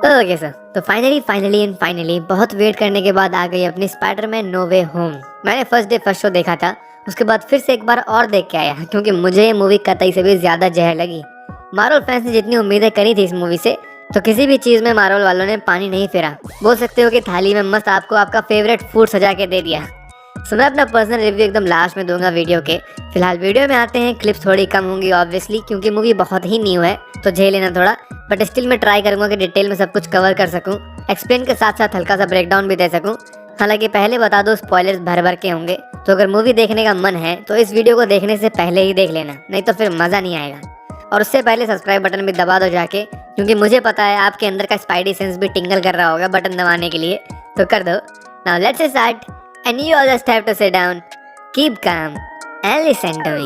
Okay sir, तो finally बहुत wait करने के बाद आ गई अपनी स्पाइडरमैन नो वे होम। मैंने फर्स्ट डे फर्स्ट शो देखा था, उसके बाद फिर से एक बार और देख के आया क्योंकि मुझे ये मूवी कतई से भी ज्यादा जहर लगी। मार्वल फैंस ने जितनी उम्मीदें करी थी इस मूवी से, तो किसी भी चीज में मार्वल वालों ने पानी नहीं फेरा। बोल सकते हो कि थाली में मस्त आपको आपका फेवरेट फूड सजा के दे दिया। सो मैं अपना पर्सनल रिव्यू एकदम लास्ट में दूंगा वीडियो के। फिलहाल वीडियो में आते हैं, क्लिप्स थोड़ी कम होंगी ऑब्वियसली क्योंकि मूवी बहुत ही न्यू है, तो झेल लेना थोड़ा। बट स्टिल मैं ट्राई करूंगा कि डिटेल में सब कुछ कवर कर सकूं, एक्सप्लेन के साथ साथ हल्का सा ब्रेकडाउन भी दे सकूं। हालांकि पहले बता दो, स्पॉयलर्स भर भर के होंगे, तो अगर मूवी देखने का मन है तो इस वीडियो को देखने से पहले ही देख लेना, नहीं तो फिर मज़ा नहीं आएगा। और उससे पहले सब्सक्राइब बटन भी दबा दो जाके, क्योंकि मुझे पता है आपके अंदर का स्पाइडी सेंस भी टिंगल कर रहा होगा बटन दबाने के लिए, तो कर दो। Now let's start and you all just have to sit down, keep calm and listen to me।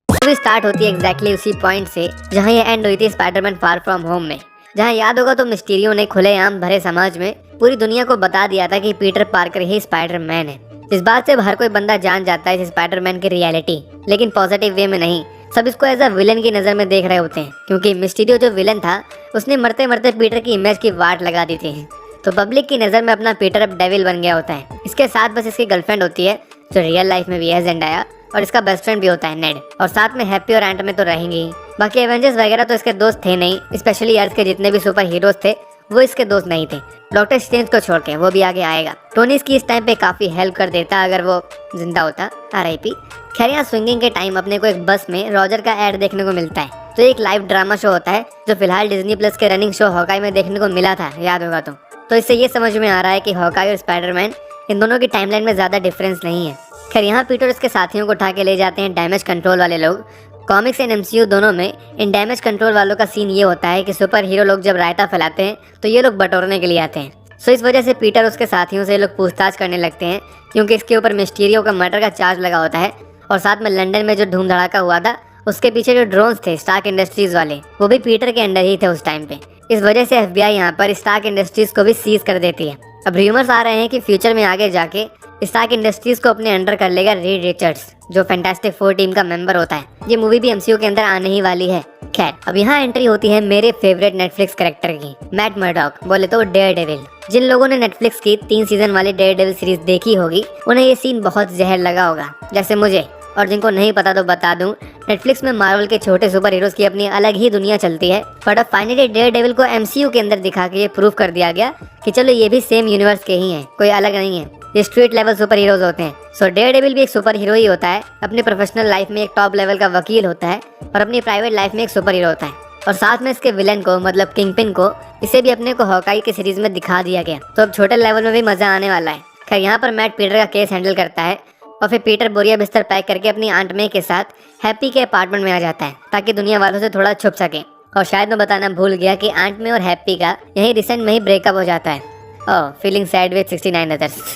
Movie start होती है एग्जैक्टली उसी पॉइंट से जहां ये एंड हुई थी स्पाइडरमैन फार फ्रॉम होम में। जहां याद होगा तो मिस्टीरियो ने खुलेआम भरे समाज में पूरी दुनिया को बता दिया था कि पीटर पार्कर ही स्पाइडरमैन है। इस बात से हर कोई बंदा जान जाता है स्पाइडरमैन की रियलिटी, लेकिन पॉजिटिव वे में नहीं। सब इसको एज अ विलन की नज़र में देख रहे होते हैं, क्योंकि मिस्टीरियो जो विलन था उसने मरते मरते पीटर की इमेज की वाट लगा दी थी। तो पब्लिक की नज़र में अपना पीटर अब डेविल बन गया होता है। इसके साथ बस इसकी गर्लफ्रेंड होती है जो रियल लाइफ में भी है, ज़ेंडाया, और इसका बेस्ट फ्रेंड भी होता है नेड, और साथ में हैप्पी और एंट में तो रहेंगे ही। बाकी एवेंजर्स वगैरह तो इसके दोस्त थे नहीं, स्पेशली अर्थ के जितने भी सुपर हीरोज थे वो इसके दोस्त नहीं थे, डॉक्टर स्ट्रेंज को छोड़ के, वो भी आगे आएगा। टोनी इसकी इस टाइम पे काफ़ी हेल्प कर देता अगर वो जिंदा होता, RIP। खैर यहाँ स्विंगिंग के टाइम अपने को एक बस में रॉजर का ऐड देखने को मिलता है, तो एक लाइव ड्रामा शो होता है जो फिलहाल डिज्नी प्लस के रनिंग शो हॉकाई में देखने को मिला था, याद होगा तो इससे ये समझ में आ रहा है कि हॉकाई और स्पाइडरमैन इन दोनों की टाइमलाइन में ज़्यादा डिफरेंस नहीं है। खैर यहाँ पीटर उसके साथियों को उठा के ले जाते हैं डैमेज कंट्रोल वाले लोग। कॉमिक्स एंड MCU दोनों में इन डैमेज कंट्रोल वालों का सीन ये होता है कि सुपर हीरो लोग जब रायता फैलाते हैं तो ये लोग बटोरने के लिए आते हैं। सो इस वजह से पीटर उसके साथियों से लोग पूछताछ करने लगते हैं, क्योंकि इसके ऊपर मिस्टीरियो का मर्डर का चार्ज लगा होता है। और साथ में लंदन में जो धूम धड़ाका हुआ था उसके पीछे जो ड्रोन्स थे स्टार्क इंडस्ट्रीज वाले, वो भी पीटर के अंडर ही थे उस टाइम पे। इस वजह से FBI यहाँ पर स्टार्क इंडस्ट्रीज को भी सीज कर देती है। अब रूमर्स आ रहे हैं कि फ्यूचर में आगे जाके स्टार्क इंडस्ट्रीज को अपने अंडर कर लेगा रीड रिचर्ड्स, जो फैंटास्टिक 4 टीम का मेंबर होता है। ये मूवी भी MCU के अंदर आने ही वाली है। खैर अब यहाँ एंट्री होती है मेरे फेवरेट नेटफ्लिक्स कैरेक्टर की, मैट मर्डॉक, बोले तो डेयरडेविल। जिन लोगों ने नेटफ्लिक्स की 3 सीजन वाली डेयरडेविल सीरीज देखी होगी उन्हें ये सीन बहुत जहर लगा होगा, जैसे मुझे। और जिनको नहीं पता तो बता दूं, नेटफ्लिक्स में मार्वल के छोटे सुपर हीरोज की अपनी अलग ही दुनिया चलती है। बट अब फाइनली डेयरडेविल को MCU के अंदर दिखा के ये प्रूव कर दिया गया कि चलो ये भी सेम यूनिवर्स के ही हैं, कोई अलग नहीं है। ये स्ट्रीट लेवल सुपर हीरोज होते हैं। सो डेयरडेविल भी एक सुपर हीरो ही होता है, अपने प्रोफेशनल लाइफ में एक टॉप लेवल का वकील होता है और अपनी प्राइवेट लाइफ में एक सुपर हीरो होता है। और साथ में इसके विलन को, मतलब किंगपिन को, इसे भी अपने को हॉकाई की सीरीज में दिखा दिया गया। तो अब छोटे लेवल में भी मजा आने वाला है। खैर यहाँ पर मैट पीटर का केस हैंडल करता है और फिर पीटर बोरिया बिस्तर पैक करके अपनी आंट मे के साथ हैप्पी के अपार्टमेंट में आ जाता है ताकि दुनिया वालों से थोड़ा छुप सके। और शायद मैं बताना भूल गया कि आंट मे और हैप्पी का यही रिसेंट में ही ब्रेकअप हो जाता है। ओह, फीलिंग सैड विद 69 अदर्स।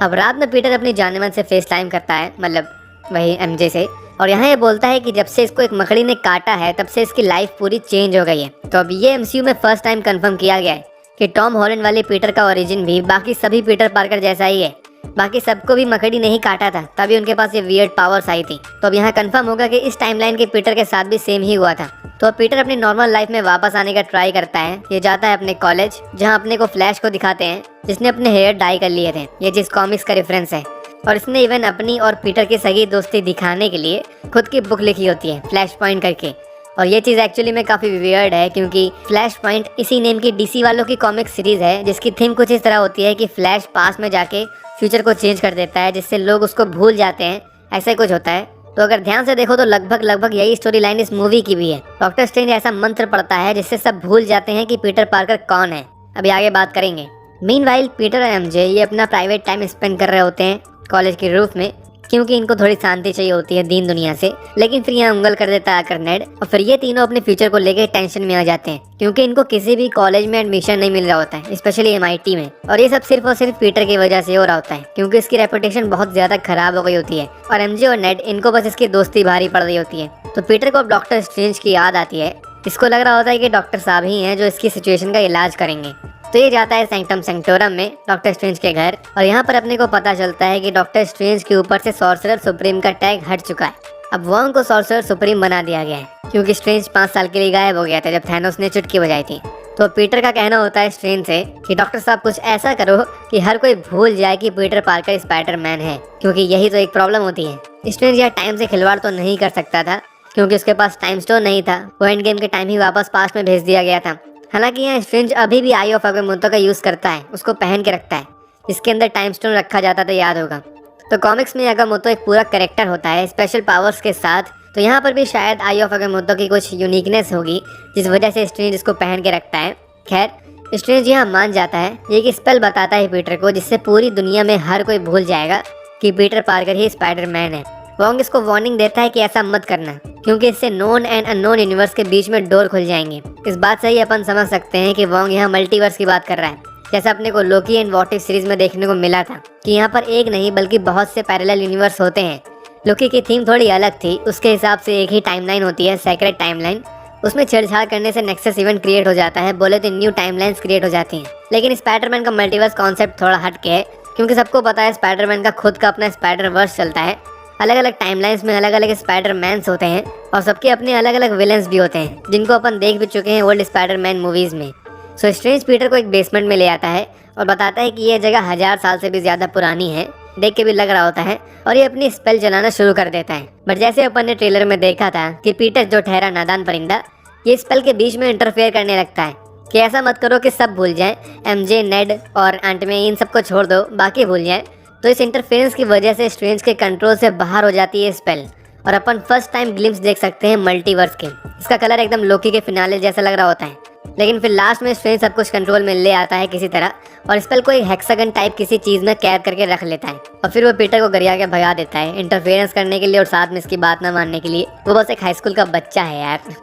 अब रात में पीटर अपनी जानेमन से फेस टाइम करता है, मतलब वही MJ से, और यहाँ ये बोलता है कि जब से इसको एक मकड़ी ने काटा है तब से इसकी लाइफ पूरी चेंज हो गई है। तो अब ये MCU में फर्स्ट टाइम कंफर्म किया गया है कि टॉम हॉलैंड वाले पीटर का ओरिजिन भी बाकी सभी पीटर पार्कर जैसा ही है। बाकी सबको भी मकड़ी नहीं काटा था, तभी उनके पास ये वियर्ड पावर्स आई थी। तो अब यहाँ कंफर्म होगा कि इस टाइमलाइन के पीटर के साथ भी सेम ही हुआ था। तो अब पीटर अपनी नॉर्मल लाइफ में वापस आने का ट्राई करता है। ये जाता है अपने कॉलेज, जहाँ अपने को फ्लैश को दिखाते हैं जिसने अपने हेयर डाई कर लिए थे, ये जिस कॉमिक्स का रेफरेंस है। और इसने इवन अपनी और पीटर की सगी दोस्ती दिखाने के लिए खुद की बुक लिखी होती है, फ्लैश पॉइंट करके। और ये चीज़ एक्चुअली में काफ़ी वियर्ड है, क्योंकि फ्लैश पॉइंट इसी नेम की DC वालों की कॉमिक सीरीज है, जिसकी थीम कुछ इस तरह होती है कि फ्लैश पास में जाके फ्यूचर को चेंज कर देता है, जिससे लोग उसको भूल जाते हैं, ऐसा ही कुछ होता है। तो अगर ध्यान से देखो तो लगभग यही स्टोरी लाइन इस मूवी की भी है। डॉक्टर स्ट्रेंज ऐसा मंत्र पढ़ता है जिससे सब भूल जाते हैं कि पीटर पार्कर कौन है। अभी आगे बात करेंगे। मीनवाइल पीटर और MJ ये अपना प्राइवेट टाइम स्पेंड कर रहे होते हैं कॉलेज के रूफ में, क्योंकि इनको थोड़ी शांति चाहिए होती है दीन दुनिया से। लेकिन फिर यहाँ उंगल कर देता है आकर नेड, और फिर ये तीनों अपने फ्यूचर को लेकर टेंशन में आ जाते हैं, क्योंकि इनको किसी भी कॉलेज में एडमिशन नहीं मिल रहा होता है, स्पेशली MIT में। और ये सब सिर्फ और सिर्फ पीटर की वजह से हो रहा होता है, क्योंकि इसकी रेपुटेशन बहुत ज्यादा खराब हो गई होती है। और MJ और नेड इनको बस इसकी दोस्ती भारी पड़ रही होती है। तो पीटर को अब डॉक्टर स्ट्रेंज की याद आती है। इसको लग रहा होता है कि डॉक्टर साहब ही हैं जो इसकी सिचुएशन का इलाज करेंगे। तो ये जाता है सैंक्टम सैंक्टोरम में डॉक्टर स्ट्रेंज के घर, और यहाँ पर अपने को पता चलता है कि डॉक्टर स्ट्रेंज के ऊपर से सॉर्सरर सुप्रीम का टैग हट चुका है। अब वॉन्ग को सॉर्सरर सुप्रीम बना दिया गया है, क्योंकि स्ट्रेंज 5 साल के लिए गायब हो गया था जब थैनोस ने चुटकी बजाई थी। तो पीटर का कहना होता है स्ट्रेंज से कि डॉक्टर साहब कुछ ऐसा करो कि हर कोई भूल जाए कि पीटर पार्कर स्पाइडरमैन है, क्योंकि यही तो एक प्रॉब्लम होती है। स्ट्रेंज यह टाइम से खिलवाड़ तो नहीं कर सकता था क्योंकि उसके पास टाइम स्टोन नहीं था, वो एंड गेम के टाइम ही वापस पास्ट में भेज दिया गया था। हालांकि यहाँ स्ट्रेंज अभी भी आई ऑफ अगामोटो का यूज करता है, उसको पहन के रखता है, जिसके अंदर टाइम स्टोन रखा जाता था, याद होगा। तो कॉमिक्स में अगामोटो एक पूरा कैरेक्टर होता है स्पेशल पावर्स के साथ, तो यहाँ पर भी शायद आई ऑफ अगामोटो की कुछ यूनिकनेस होगी जिस वजह से स्ट्रेंज इसको पहन के रखता है। खैर, स्ट्रेंज यहाँ मान जाता है, ये एक स्पेल बताता है पीटर को जिससे पूरी दुनिया में हर कोई भूल जाएगा कि पीटर पार्कर ही स्पाइडरमैन है। वोंग इसको वार्निंग देता है कि ऐसा मत करना, क्योंकि इससे नोन एंड अननोन यूनिवर्स के बीच में डोर खुल जाएंगे। इस बात से ही अपन समझ सकते हैं कि वोंग यहाँ मल्टीवर्स की बात कर रहा है, जैसा अपने को लोकी एंड व्हाट इफ सीरीज में देखने को मिला था कि यहाँ पर एक नहीं बल्कि बहुत से पैरेलल यूनिवर्स होते हैं। लोकी की थीम थोड़ी अलग थी, उसके हिसाब से एक ही टाइमलाइन होती है, सेक्रेट टाइमलाइन। उसमें छेड़छाड़ करने से नेक्सस इवेंट क्रिएट हो जाता है, बोले तो न्यू टाइमलाइंस क्रिएट हो जाती हैं। लेकिन स्पाइडरमैन का मल्टीवर्स कॉन्सेप्ट थोड़ा हटके है, क्योंकि सबको पता है स्पाइडरमैन का खुद का अपना स्पाइडर वर्स चलता है। अलग अलग टाइमलाइंस में अलग अलग स्पाइडरमैन्स होते हैं और सबके अपने अलग अलग विलेंस भी होते हैं, जिनको अपन देख भी चुके हैं ओल्ड स्पाइडरमैन मूवीज में। सो स्ट्रेंज पीटर को एक बेसमेंट में ले आता है और बताता है कि यह जगह 1000 साल से भी ज्यादा पुरानी है, देख के भी लग रहा होता है, और ये अपनी स्पेल चलाना शुरू कर देता है। बट जैसे अपन ने ट्रेलर में देखा था कि पीटर जो ठहरा नादान परिंदा, ये स्पेल के बीच में इंटरफेयर करने लगता है कि ऐसा मत करो कि सब भूल जाएं, एमजे, नेड और आंट में इन सबको छोड़ दो, बाकी भूल जाएं। तो इस इंटरफेरेंस की वजह से स्ट्रेंज के कंट्रोल से बाहर हो जाती है स्पेल और अपन फर्स्ट टाइम ग्लिम्स देख सकते हैं मल्टीवर्स के। इसका कलर एकदम लोकी के फिनाले जैसा लग रहा होता है, लेकिन फिर लास्ट में स्ट्रेंज सब कुछ कंट्रोल में ले आता है किसी तरह और स्पेल को एक हेक्सागन टाइप किसी चीज में कैद करके रख लेता है और फिर वो पीटर को गरिया के भगा देता है इंटरफेरेंस करने के लिए और साथ में इसकी बात ना मानने के लिए। वो बस एक हाई स्कूल का बच्चा है यार।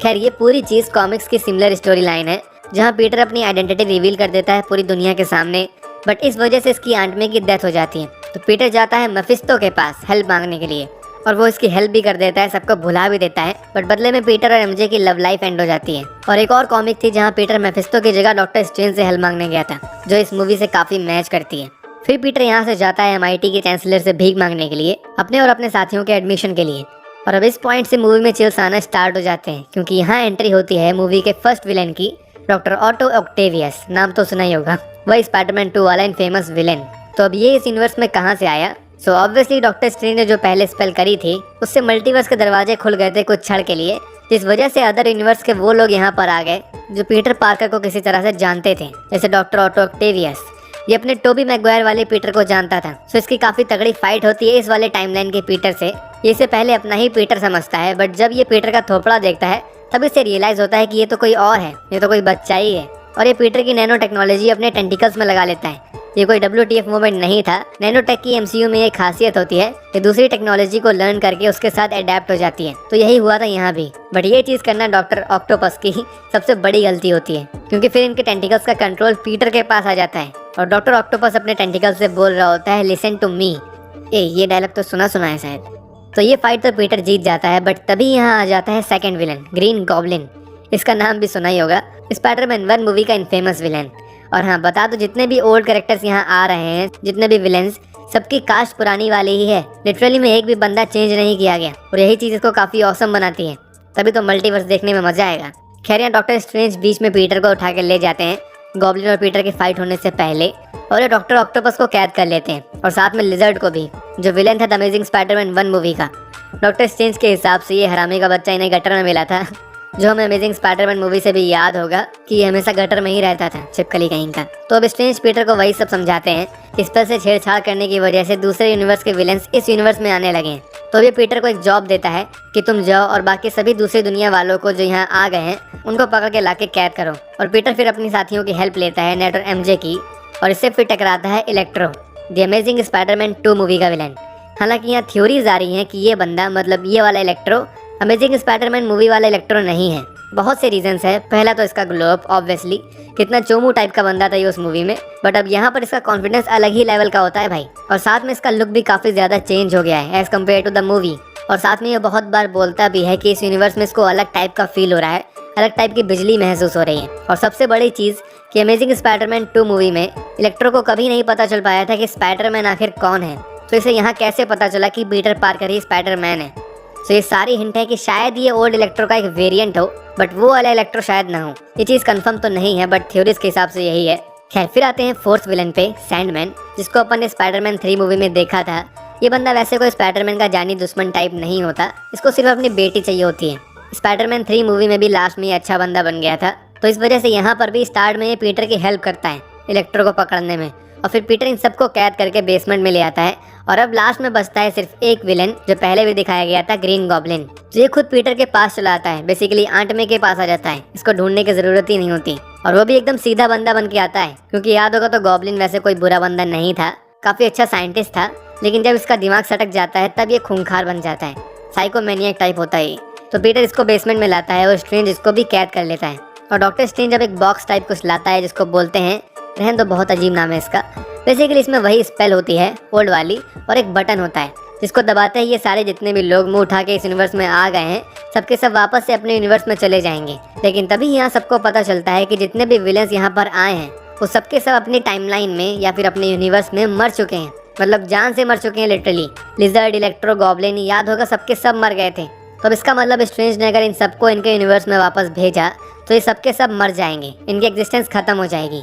खैर, ये पूरी चीज कॉमिक्स की सिमिलर स्टोरी लाइन है, जहाँ पीटर अपनी आइडेंटिटी रिवील कर देता है पूरी दुनिया के सामने, बट इस वजह से इसकी आंट में की डेथ हो जाती है। तो पीटर जाता है मेफिस्टो के पास हेल्प मांगने के लिए और वो इसकी हेल्प भी कर देता है, सबको भुला भी देता है, बट बदले में पीटर और एमजे की लव लाइफ एंड हो जाती है। और एक और कॉमिक थी जहाँ पीटर मेफिस्टो की जगह डॉक्टर स्ट्रेंज से हेल्प मांगने गया था, जो इस मूवी से काफी मैच करती है। फिर पीटर यहाँ से जाता है MIT के चांसलर से भीख मांगने के लिए, अपने और अपने साथियों के एडमिशन के लिए। और अब इस पॉइंट से मूवी में चिल्स आना स्टार्ट हो जाते हैं, क्योंकि यहाँ एंट्री होती है मूवी के फर्स्ट विलेन की, डॉक्टर ऑटो ऑक्टेवियस। नाम तो सुना ही होगा, वही स्पाइडरमैन 2 वाला फेमस विलेन। तो अब ये इस यूनिवर्स में कहाँ से आया? सो ऑब्वियसली डॉक्टर स्ट्रेंज ने जो पहले स्पेल करी थी उससे मल्टीवर्स के दरवाजे खुल गए थे कुछ क्षण के लिए, जिस वजह से अदर यूनिवर्स के वो लोग यहाँ पर आ गए जो पीटर पार्कर को किसी तरह से जानते थे, जैसे डॉक्टर ऑटो ऑक्टेवियस। ये अपने टोबी मैगवायर वाले पीटर को जानता था, सो इसकी काफी तगड़ी फाइट होती है इस वाले टाइमलाइन के पीटर से। ये इसे पहले अपना ही पीटर समझता है, बट जब ये पीटर का थोपड़ा देखता है तब इसे रियलाइज होता है कि ये तो कोई और है, ये तो कोई बच्चा ही है। और ये पीटर की नैनो टेक्नोलॉजी अपने टेंटिकल्स में लगा लेता है। ये कोई WTF मूवमेंट नहीं था। नैनोटेक की MCU में एक खासियत होती है कि दूसरी टेक्नोलॉजी को लर्न करके उसके साथ अडेप्ट हो जाती है, तो यही हुआ था यहाँ भी। बट ये चीज करना डॉक्टर ऑक्टोपस की सबसे बड़ी गलती होती है, क्योंकि फिर इनके टेंटिकल्स का कंट्रोल पीटर के पास आ जाता है और डॉक्टर ऑक्टोपस अपने टेंटिकल्स से बोल रहा होता है, लिसन टू मी। ये डायलॉग तो सुना है शायद। तो ये फाइट तो पीटर जीत जाता है, बट तभी यहाँ आ जाता है सेकंड विलन, ग्रीन गॉब्लिन। इसका नाम भी सुना ही होगा, स्पाइडरमैन 1 मूवी का इनफेमस विलेन। और हाँ, बता दो, जितने भी ओल्ड कैरेक्टर्स यहाँ आ रहे हैं, जितने भी विलेंस, सबकी कास्ट पुरानी वाली ही है। लिटरली में एक भी बंदा चेंज नहीं किया गया और यही चीज इसको काफी औसम बनाती है, तभी तो मल्टीवर्स देखने में मजा आएगा। खैर, यहाँ डॉक्टर स्ट्रेंज बीच में पीटर को उठा के ले जाते हैं गॉब्लिन और पीटर की फाइट होने से पहले, और ये डॉक्टर ऑक्टोपस को कैद कर लेते हैं और साथ में लिजर्ड को भी, जो विलेन था द अमेजिंग स्पाइडरमैन 1 मूवी का। डॉक्टर स्ट्रेंज के हिसाब से ये हरामी का बच्चा इन्हें गटर में मिला था, जो हमें अमेजिंग स्पाइडरमैन मूवी से भी याद होगा कि ये हमेशा गटर में ही रहता था, छिपकली कहीं का। तो अब स्ट्रेंज पीटर को वही सब समझाते हैं। इस पर से छेड़छाड़ करने की वजह से दूसरे यूनिवर्स के विलेंस इस यूनिवर्स में आने लगे हैं। तो ये पीटर को एक जॉब देता है कि तुम जाओ और बाकी सभी दूसरी दुनिया वालों को जो यहाँ आ गए हैं उनको पकड़ के लाके कैद करो। और पीटर फिर अपनी साथियों की हेल्प लेता है, नेट और MJ की, और इससे फिर टकराता है electro, the amazing Spiderman 2 movie का विलेन। हालांकि यहाँ थ्योरीज आ रही हैं कि ये बंदा, मतलब ये वाला इलेक्ट्रो, अमेजिंग स्पाइडरमैन मूवी वाला इलेक्ट्रो नहीं है। बहुत से रीजंस है। पहला तो इसका ग्लो अप, ऑब्वियसली कितना चोमू टाइप का बंदा था ये उस मूवी में, बट अब यहाँ पर इसका कॉन्फिडेंस अलग ही लेवल का होता है भाई। और साथ में इसका लुक भी काफी ज्यादा चेंज हो गया है as compared to the movie. और साथ में ये बहुत बार बोलता भी है कि इस यूनिवर्स में इसको अलग टाइप का फील हो रहा है, अलग टाइप की बिजली महसूस हो रही है। और सबसे बड़ी चीज कि अमेजिंग स्पाइडरमैन 2 मूवी में इलेक्ट्रो को कभी नहीं पता चल पाया था कि स्पाइडरमैन आखिर कौन है। तो इसे यहाँ कैसे पता चला कि पीटर पार्कर ही स्पाइडरमैन है। तो ये सारी हिंट है कि शायद ये ओल्ड इलेक्ट्रो का एक वेरिएंट हो, बट वो वाला इलेक्ट्रो शायद ना हो। ये चीज़ कंफर्म तो नहीं है, बट थ्योरीज के हिसाब से यही है। खैर, फिर आते हैं फोर्थ विलन पे, सैंडमैन, जिसको अपन ने स्पाइडरमैन 3 मूवी में देखा था। ये बंदा वैसे कोई स्पाइडरमैन का जानी दुश्मन टाइप नहीं होता, इसको सिर्फ अपनी बेटी चाहिए होती है। स्पाइडरमैन 3 मूवी में भी लास्ट में ये अच्छा बंदा बन गया था, तो इस वजह से यहाँ पर भी स्टार्ट में ये पीटर की हेल्प करता है इलेक्ट्रो को पकड़ने में, और फिर पीटर इन सबको कैद करके बेसमेंट में ले आता है। और अब लास्ट में बचता है सिर्फ एक विलन, जो पहले भी दिखाया गया था, ग्रीन गॉब्लिन, जो ये खुद पीटर के पास चला आता है, बेसिकली आंट मे के पास आ जाता है। इसको ढूंढने की जरूरत ही नहीं होती, और वो भी एकदम सीधा बंदा बन के आता है, क्योंकि याद होगा तो गॉब्लिन वैसे कोई बुरा बंदा नहीं था, काफी अच्छा साइंटिस्ट था, लेकिन जब इसका दिमाग सटक जाता है तब ये खूंखार बन जाता है, साइकोमैनियक टाइप होता है। तो पीटर इसको बेसमेंट में लाता है और स्ट्रेंज इसको भी कैद कर लेता है। और डॉक्टर स्ट्रेंज जब एक बॉक्स टाइप कुछ लाता है जिसको बोलते हैं, रहन दो, बहुत अजीब नाम है इसका, बेसिकली इसमें वही स्पेल होती है ओल्ड वाली, और एक बटन होता है जिसको दबाते ही ये सारे जितने भी लोग मुंह उठा के इस यूनिवर्स में आ गए हैं, सबके सब वापस से अपने यूनिवर्स में चले जाएंगे। लेकिन तभी यहाँ सबको पता चलता है कि जितने भी विलेंस यहाँ पर आए हैं वो सबके सब अपनी टाइमलाइन में या फिर अपने यूनिवर्स में मर चुके हैं, मतलब जान से मर चुके हैं लिटरली। लिजर्ड, इलेक्ट्रो, गॉब्लिन, याद होगा सबके सब मर गए थे। तो अब इसका मतलब स्ट्रेंज ने अगर इन सबको इनके यूनिवर्स में वापस भेजा तो ये सबके सब मर जाएंगे, इनकी एग्जिस्टेंस खत्म हो जाएगी।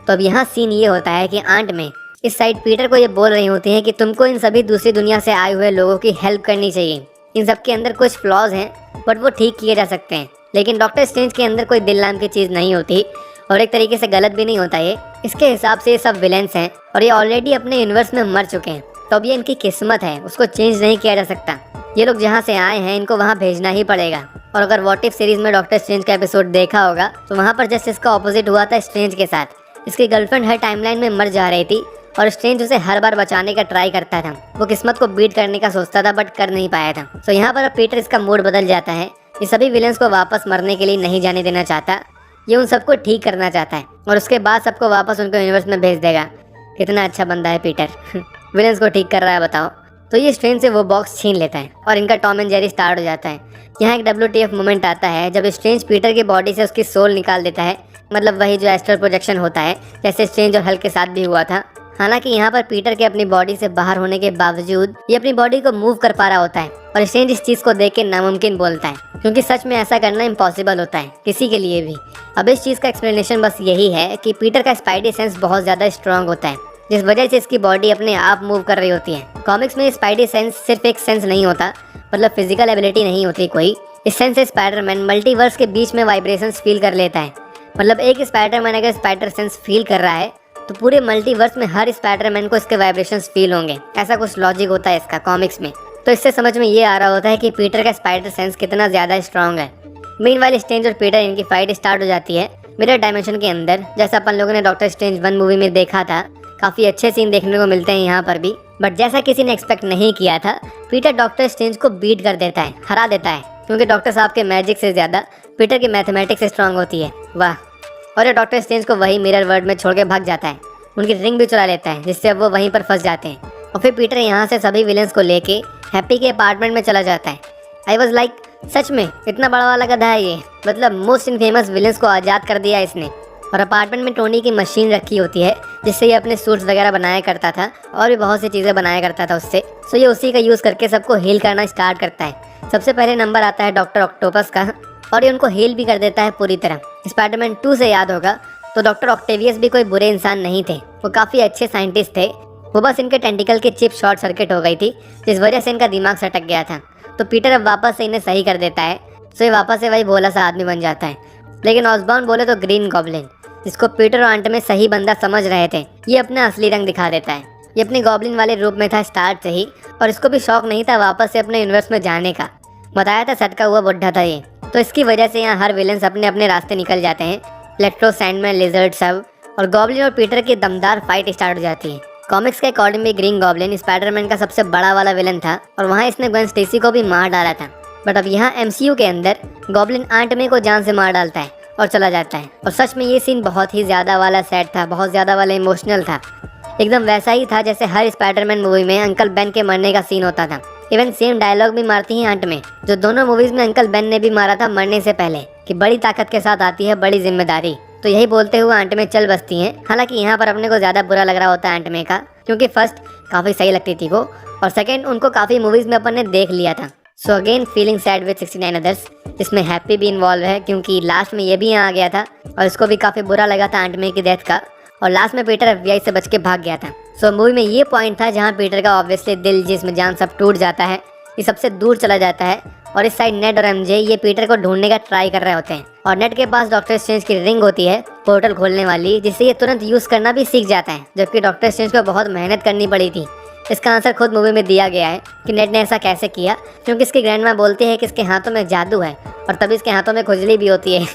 तो अब यहाँ सीन ये होता है कि आंट में इस साइड पीटर को ये बोल रही होती हैं कि तुमको इन सभी दूसरी दुनिया से आए हुए लोगों की हेल्प करनी चाहिए। इन सब के अंदर कुछ फ्लॉज हैं, बट वो ठीक किए जा सकते हैं। लेकिन डॉक्टर स्ट्रेंज के अंदर कोई दिल नाम की चीज़ नहीं होती, और एक तरीके से गलत भी नहीं होता ये। इसके हिसाब से ये सब विलेंस हैं और ये ऑलरेडी अपने यूनिवर्स में मर चुके हैं, तो अब ये इनकी किस्मत है, उसको चेंज नहीं किया जा सकता। ये लोग जहाँ से आए हैं इनको वहाँ भेजना ही पड़ेगा। और अगर व्हाट इफ सीरीज में डॉक्टर स्ट्रेंज का एपिसोड देखा होगा तो वहाँ पर जस्ट इसका ऑपोजिट हुआ था स्ट्रेंज के साथ। इसकी गर्लफ्रेंड हर टाइमलाइन में मर जा रही थी और स्ट्रेंज उसे हर बार बचाने का ट्राई करता था। वो किस्मत को बीट करने का सोचता था बट कर नहीं पाया था। तो यहाँ पर अब पीटर इसका मूड बदल जाता है। ये सभी विलेंस को वापस मरने के लिए नहीं जाने देना चाहता, ये उन सबको ठीक करना चाहता है और उसके बाद सबको वापस उनके यूनिवर्स में भेज देगा। कितना अच्छा बंदा है पीटर विलेंस को ठीक कर रहा है बताओ। तो ये स्ट्रेंज से वो बॉक्स छीन लेता है और इनका टॉम एंड जेरी स्टार्ट हो जाता है। यहाँ एक WTF मोमेंट आता है जब स्ट्रेंज पीटर की बॉडी से उसकी सोल निकाल देता है, मतलब वही जो एस्ट्रल प्रोजेक्शन होता है, जैसे स्ट्रेंज और हल्क के साथ भी हुआ था। हालांकि यहाँ पर पीटर के अपनी बॉडी से बाहर होने के बावजूद ये अपनी बॉडी को मूव कर पा रहा होता है और स्ट्रेंज इस चीज़ को देख के नामुमकिन बोलता है, क्योंकि सच में ऐसा करना इम्पॉसिबल होता है किसी के लिए भी। अब इस चीज़ का एक्सप्लेनेशन बस यही है कि पीटर का स्पाइडी सेंस बहुत ज़्यादा स्ट्रॉन्ग होता है, जिस वजह से इसकी बॉडी अपने आप मूव कर रही होती है। कॉमिक्स में स्पाइडी सेंस सिर्फ एक सेंस नहीं होता, मतलब फिजिकल एबिलिटी नहीं होती कोई। इस सेंस से स्पाइडरमैन मल्टीवर्स के बीच में वाइब्रेशंस फील कर लेता है। मतलब एक स्पाइडरमैन अगर स्पाइडर सेंस फील कर रहा है तो पूरे मल्टीवर्स में हर स्पाइडरमैन को इसके वाइब्रेशंस फील होंगे। ऐसा कुछ लॉजिक होता है इसका कॉमिक्स में। तो इससे समझ में ये आ रहा होता है कि पीटर का स्पाइडर सेंस कितना ज़्यादा स्ट्रॉन्ग है। मीनवाइल स्ट्रेंज और पीटर इनकी फाइट स्टार्ट हो जाती है मिरर डायमेंशन के अंदर, जैसा अपन लोगों ने डॉक्टर स्ट्रेंज 1 मूवी में देखा था। काफ़ी अच्छे सीन देखने को मिलते हैं यहाँ पर भी, बट जैसा किसी ने एक्सपेक्ट नहीं किया था, पीटर डॉक्टर स्ट्रेंज को बीट कर देता है, हरा देता है, क्योंकि डॉक्टर साहब के मैजिक से ज़्यादा पीटर की मैथमेटिक्स स्ट्रांग होती है। वाह। और ये डॉक्टर स्ट्रेंज को वही मिरर वर्ल्ड में छोड़ के भाग जाता है, उनकी रिंग भी चुरा लेता है, जिससे अब वो वहीं पर फंस जाते हैं। और फिर पीटर यहाँ से सभी विलेंस को लेके हैप्पी के अपार्टमेंट में चला जाता है। आई वॉज लाइक, सच में इतना बड़ा वाला गधा है ये, मतलब मोस्ट इनफेमस विलेंस को आज़ाद कर दिया इसने। और अपार्टमेंट में टोनी की मशीन रखी होती है जिससे ये अपने सूट्स वगैरह बनाया करता था और भी बहुत सी चीज़ें बनाया करता था उससे। सो ये उसी का यूज़ करके सबको हील करना स्टार्ट करता है। सबसे पहले नंबर आता है डॉक्टर ऑक्टोपस का और ये उनको हील भी कर देता है पूरी तरह। स्पाइडरमैन 2 से याद होगा तो डॉक्टर ऑक्टेवियस भी कोई बुरे इंसान नहीं थे, वो काफ़ी अच्छे साइंटिस्ट थे। वो बस इनके टेंटिकल की चिप शॉर्ट सर्किट हो गई थी, जिस वजह से इनका दिमाग सटक गया था। तो पीटर अब वापस से इन्हें सही कर देता है, सो ये वापस से वही भोला सा आदमी बन जाता है। लेकिन ऑसबॉर्न बोले तो ग्रीन गॉब्लिन, जिसको पीटर और आंट में सही बंदा समझ रहे थे, ये अपना असली रंग दिखा देता है। ये अपने गॉब्लिन वाले रूप में था स्टार्ट से ही और इसको भी शौक नहीं था वापस से अपने यूनिवर्स में जाने का। बताया था सटका हुआ बुढ़ा था ये। तो इसकी वजह से यहाँ हर विलेंस अपने अपने रास्ते निकल जाते हैं। इलेक्ट्रो, सैंडमैन, लिजर्ड सब, और गॉब्लिन और पीटर की दमदार फाइट स्टार्ट हो जाती है। कॉमिक्स के अकॉर्डिंग भी ग्रीन गॉब्लिन स्पाइडरमैन का सबसे बड़ा वाला विलन था और वहाँ इसने ग्वेन स्टेसी को भी मार डाला था। बट अब यहाँ MCU के अंदर गॉब्लिन आंट मे को जान से मार डालता है और चला जाता है। और सच में ये सीन बहुत ही ज़्यादा वाला सैड था, बहुत ज़्यादा वाला इमोशनल था। एकदम वैसा ही था जैसे हर स्पाइडरमैन मूवी में अंकल बेन के मरने का सीन होता था। इवन सेम डायलॉग भी मारती है आंट में, जो दोनों मूवीज में अंकल बेन ने भी मारा था मरने से पहले, कि बड़ी ताकत के साथ आती है बड़ी जिम्मेदारी। तो यही बोलते हुए आंट में चल बसती हैं। हालांकि यहाँ पर अपने को ज़्यादा बुरा लग रहा होता है आंट में का, क्योंकि फर्स्ट काफ़ी सही लगती थी वो, और सेकंड उनको काफ़ी मूवीज़ में अपन ने देख लिया था। So again feeling sad with 69 others, जिसमें हैप्पी भी इन्वॉल्व है क्योंकि लास्ट में ये भी यहाँ आ गया था और इसको भी काफ़ी बुरा लगा था आंट मे की डेथ का, और लास्ट में पीटर FBI से बच के भाग गया था। सो मूवी में ये पॉइंट था जहाँ पीटर का ऑब्वियसली दिल जिस्म जान सब टूट जाता है, ये सबसे दूर चला जाता है, और इस साइड नेड और MJ ये पीटर को ढूंढने का ट्राई कर रहे होते हैं, और नेड के पास डॉक्टर स्ट्रेंज की रिंग होती है पोर्टल खोलने वाली, जिससे ये तुरंत यूज करना भी सीख जाता है, जबकि डॉक्टर स्ट्रेंज को बहुत मेहनत करनी पड़ी थी। इसका आंसर खुद मूवी में दिया गया है कि नेड ने ऐसा कैसे किया, क्योंकि इसकी ग्रैंडमा बोलती है कि इसके हाथों में जादू है और तभी इसके हाथों में खुजली भी होती है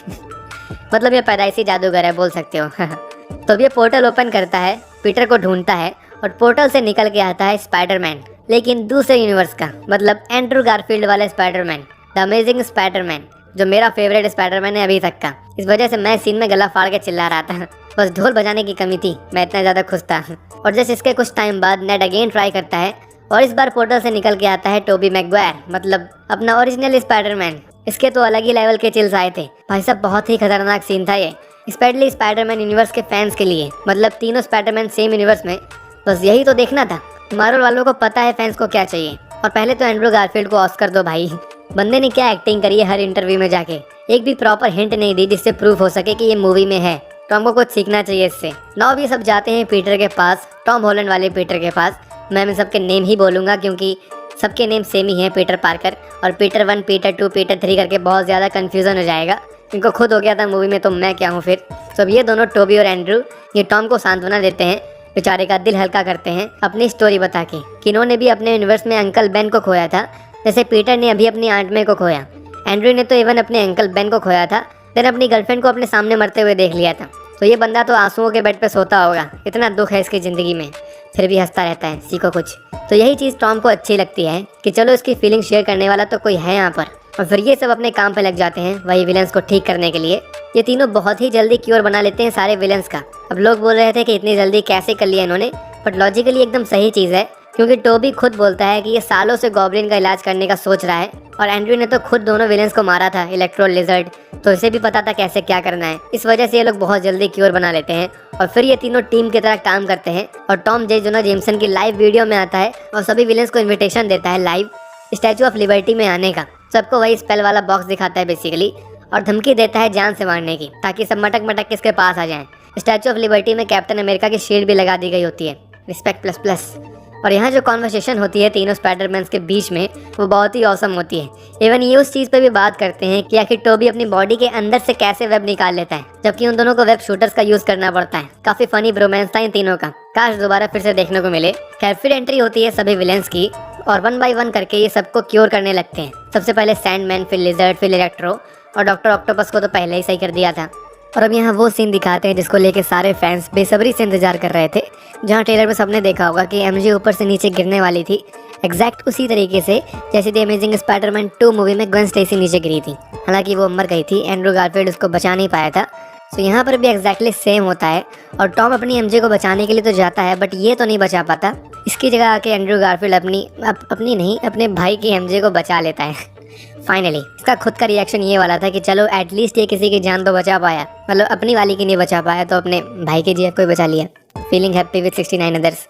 मतलब ये पैदाइशी जादूगर है बोल सकते हो तो अब ये पोर्टल ओपन करता है, पीटर को ढूंढता है और पोर्टल से निकल के आता है स्पाइडरमैन, लेकिन दूसरे यूनिवर्स का, मतलब एंड्रू गारफील्ड वाला स्पाइडरमैन, द अमेजिंग स्पाइडरमैन, जो मेरा फेवरेट स्पाइडरमैन है अभी तक का। इस वजह से मैं सीन में गला फाड़ के चिल्ला रहा था, बस ढोल बजाने की कमी थी, मैं इतना ज़्यादा खुश था। और जैसे इसके कुछ टाइम बाद नेड अगेन ट्राई करता है और इस बार पोर्टल से निकल के आता है टोबी मैगवायर, मतलब अपना ओरिजिनल स्पाइडरमैन। इसके तो अलग ही लेवल के चिल्स आए थे भाई साहब, बहुत ही खतरनाक सीन था ये, स्पेशली स्पाइडरमैन यूनिवर्स के फैंस के लिए, मतलब तीनों स्पाइडरमैन सेम यूनिवर्स में, बस यही तो देखना था। मार्वल वालों को पता है फैंस को क्या चाहिए। और पहले तो एंड्रू गारफील्ड को ऑस्कर दो भाई, बंदे ने क्या एक्टिंग करी है हर इंटरव्यू में जाके, एक भी प्रॉपर हिंट नहीं दी जिससे प्रूफ हो सके कि ये मूवी में है, तो हमको कुछ सीखना चाहिए इससे। नाउ भी सब जाते हैं पीटर के पास, टॉम हॉलैंड वाले पीटर के पास। मैं सबके नेम ही बोलूँगा क्योंकि सबके नेम सेम ही हैं, पीटर पार्कर, और पीटर 1, पीटर 2, पीटर 3 करके बहुत ज़्यादा कन्फ्यूज़न हो जाएगा, इनको खुद हो गया था मूवी में, तो मैं क्या हूँ फिर। तो अब ये दोनों टोबी और एंड्रू ये टॉम को सांत्वना देते हैं, बेचारे का दिल हल्का करते हैं अपनी स्टोरी बता के कि इन्होंने भी अपने यूनिवर्स में अंकल बेन को खोया था, जैसे पीटर ने अभी अपनी आंट मे को खोया। एंड्रू ने तो इवन अपने अंकल बेन को खोया था, फिर अपनी गर्लफ्रेंड को अपने सामने मरते हुए देख लिया था। तो ये बंदा तो आंसुओं के बेड पे सोता होगा, इतना दुख है इसकी ज़िंदगी में, फिर भी हंसता रहता है, सीखो कुछ। तो यही चीज़ टॉम को अच्छी लगती है कि चलो इसकी फीलिंग शेयर करने वाला तो कोई है यहाँ पर। और फिर ये सब अपने काम पे लग जाते हैं वही विलेंस को ठीक करने के लिए। ये तीनों बहुत ही जल्दी क्योर बना लेते हैं सारे विलेंस का। अब लोग बोल रहे थे कि इतनी जल्दी कैसे कर लिया इन्होंने, बट लॉजिकली एकदम सही चीज़ है, क्योंकि टोबी खुद बोलता है कि ये सालों से गॉब्लिन का इलाज करने का सोच रहा है, और एंड्रू ने तो खुद दोनों विलेंस को मारा था, इलेक्ट्रो, लिजर्ड, तो इसे भी पता था कैसे क्या करना है। इस वजह से ये लोग बहुत जल्दी क्योर बना लेते हैं और फिर ये तीनों टीम की तरह काम करते हैं। और टॉम जे जोना जेमसन की लाइव वीडियो में आता है और सभी विलेंस को इन्विटेशन देता है लाइव स्टैचू ऑफ लिबर्टी में आने का। सबको वही स्पेल वाला बॉक्स दिखाता है बेसिकली, और धमकी देता है जान से मारने की, ताकि सब मटक मटक किसके पास आ जाएं। स्टैचू ऑफ लिबर्टी में कैप्टन अमेरिका की शील्ड भी लगा दी गई होती है, रिस्पेक्ट प्लस प्लस। और यहाँ जो कॉन्वर्सेशन होती है तीनों स्पाइडरमैन के बीच में, वो बहुत ही औसम होती है। इवन ये उस चीज़ पे भी बात करते हैं कि आखिर टोबी अपनी बॉडी के अंदर से कैसे वेब निकाल लेता है, जबकि उन दोनों को वेब शूटर्स का यूज करना पड़ता है। काफी फनी ब्रोमांस था इन तीनों का, काश दोबारा फिर से देखने को मिले। खैर फिर एंट्री होती है सभी विलेंस की, और 1 बाय 1 करके ये सबको क्योर करने लगते हैं। सबसे पहले सैंडमैन, फिर लिजर्ड, फिर इलेक्ट्रो, और डॉक्टर ऑक्टोपस को तो पहले ही सही कर दिया था। और अब यहाँ वो सीन दिखाते हैं जिसको लेके सारे फैंस बेसब्री से इंतजार कर रहे थे, जहाँ ट्रेलर में सबने देखा होगा कि MJ ऊपर से नीचे गिरने वाली थी, एग्जैक्ट उसी तरीके से जैसे द अमेजिंग स्पाइडरमैन 2 मूवी में ग्वेन स्टेसी नीचे गिरी थी। हालांकि वो मर गई थी, एंड्रू गारफील्ड उसको बचा नहीं पाया था। तो यहाँ पर भी एग्जैक्टली सेम होता है, और टॉम अपनी MJ को बचाने के लिए तो जाता है, बट ये तो नहीं बचा पाता। इसकी जगह आके एंड्रू गारफील्ड अपने भाई की MJ को बचा लेता है फाइनली। इसका खुद का रिएक्शन ये वाला था कि चलो एटलीस्ट ये किसी की जान तो बचा पाया, मतलब अपनी वाली की नहीं बचा पाया तो अपने भाई की जीएफ को बचा लिया। फीलिंग हैप्पी विद 69 अदर्स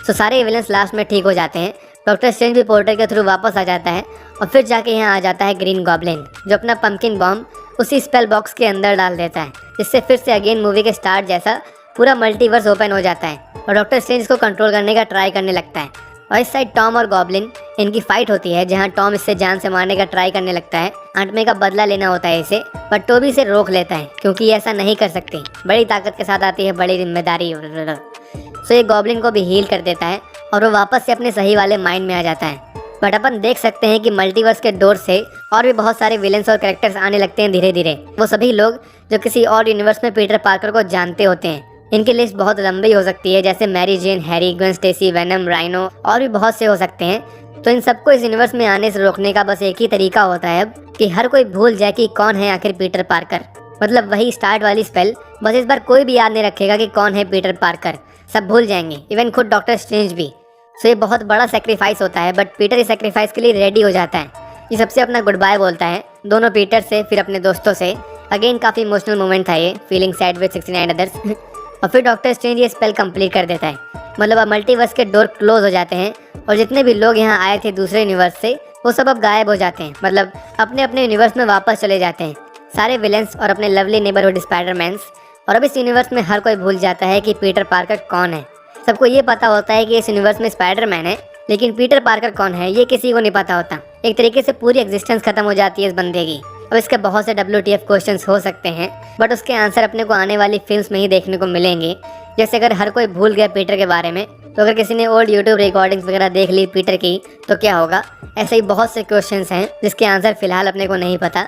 तो सारे विलेंस लास्ट में ठीक हो जाते हैं। डॉक्टर स्ट्रेंज भी पोर्टल के थ्रू वापस आ जाता है, और फिर जाके यहाँ आ जाता है ग्रीन गॉब्लिन, जो अपना पंपकिन बॉम्ब उसी स्पेल बॉक्स के अंदर डाल देता है, जिससे फिर से अगेन मूवी के स्टार्ट जैसा पूरा मल्टीवर्स ओपन हो जाता है, और डॉक्टर स्ट्रेंज को कंट्रोल करने का ट्राई करने लगता है। और इस साइड टॉम और गॉब्लिन इनकी फाइट होती है, जहां टॉम इससे जान से मारने का ट्राई करने लगता है, आंट मे का बदला लेना होता है इसे, पर टोबी से रोक लेता है क्योंकि ये ऐसा नहीं कर सकती, बड़ी ताकत के साथ आती है बड़ी जिम्मेदारी। सो ये गॉब्लिन को भी हील कर देता है और वो वापस से अपने सही वाले माइंड में आ जाता है। बट अपन देख सकते हैं कि मल्टीवर्स के डोर से और भी बहुत सारे विलेंस और कैरेक्टर्स आने लगते हैं धीरे धीरे, वो सभी लोग जो किसी और यूनिवर्स में पीटर पार्कर को जानते होते हैं। इनकी लिस्ट बहुत लंबी हो सकती है, जैसे Mary Jane, Harry, Gwen Stacy, Venom, Rhino, और भी बहुत से हो सकते हैं। तो इन सबको इस यूनिवर्स में आने से रोकने का बस एक ही तरीका होता है अब, कि हर कोई भूल जाए कि कौन है आखिर पीटर पार्कर, मतलब वही स्टार्ट वाली स्पेल। बस इस बार कोई भी याद नहीं रखेगा कि कौन है पीटर पार्कर, सब भूल जाएंगे, इवन खुद डॉक्टर स्ट्रेंज भी। सो ये बहुत बड़ा सेक्रीफाइस होता है, बट पीटर इस सेक्रीफाइस के लिए रेडी हो जाता है। ये सबसे अपना गुड बाय बोलता है, दोनों पीटर से, फिर अपने दोस्तों से। अगेन काफ़ी इमोशनल मोमेंट था ये, फीलिंग सैड विद 69 अदर्स और फिर डॉक्टर स्ट्रेंज ये स्पेल कंप्लीट कर देता है, मतलब अब मल्टीवर्स के डोर क्लोज हो जाते हैं, और जितने भी लोग यहाँ आए थे दूसरे यूनिवर्स से, वो सब अब गायब हो जाते हैं, मतलब अपने अपने यूनिवर्स में वापस चले जाते हैं, सारे विलेंस और अपने लवली नेबरहुड स्पाइडरमैन्स। और अब इस यूनिवर्स में हर कोई भूल जाता है कि पीटर पार्कर कौन है। सबको ये पता होता है कि इस यूनिवर्स में स्पाइडरमैन है, लेकिन पीटर पार्कर कौन है ये किसी को नहीं पता होता। एक तरीके से पूरी एग्जिस्टेंस खत्म हो जाती है इस बंदे की। अब इसके बहुत से WTF क्वेश्चंस हो सकते हैं, बट उसके आंसर अपने को आने वाली फिल्म्स में ही देखने को मिलेंगे। जैसे अगर हर कोई भूल गया पीटर के बारे में, तो अगर किसी ने ओल्ड यूट्यूब रिकॉर्डिंग्स वगैरह देख ली पीटर की तो क्या होगा। ऐसे ही बहुत से क्वेश्चंस हैं जिसके आंसर फिलहाल अपने को नहीं पता।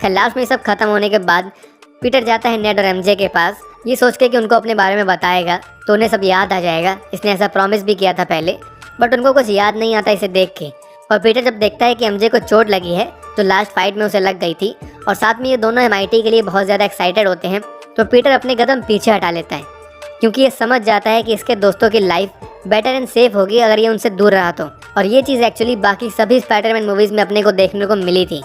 खैर लास्ट में सब खत्म होने के बाद पीटर जाता है नेड और MJ के पास, ये सोच के कि उनको अपने बारे में बताएगा तो उन्हें सब याद आ जाएगा। इसने ऐसा प्रॉमिस भी किया था पहले, बट उनको कुछ याद नहीं आता इसे देख के। और पीटर जब देखता है कि MJ को चोट लगी है तो लास्ट फाइट में उसे लग गई थी, और साथ में ये दोनों MIT के लिए बहुत ज़्यादा एक्साइटेड होते हैं, तो पीटर अपने कदम पीछे हटा लेता है क्योंकि ये समझ जाता है कि इसके दोस्तों की लाइफ बेटर एंड सेफ होगी अगर ये उनसे दूर रहा तो। और ये चीज़ एक्चुअली बाकी सभी स्पाइडरमैन मूवीज़ में अपने को देखने को मिली थी।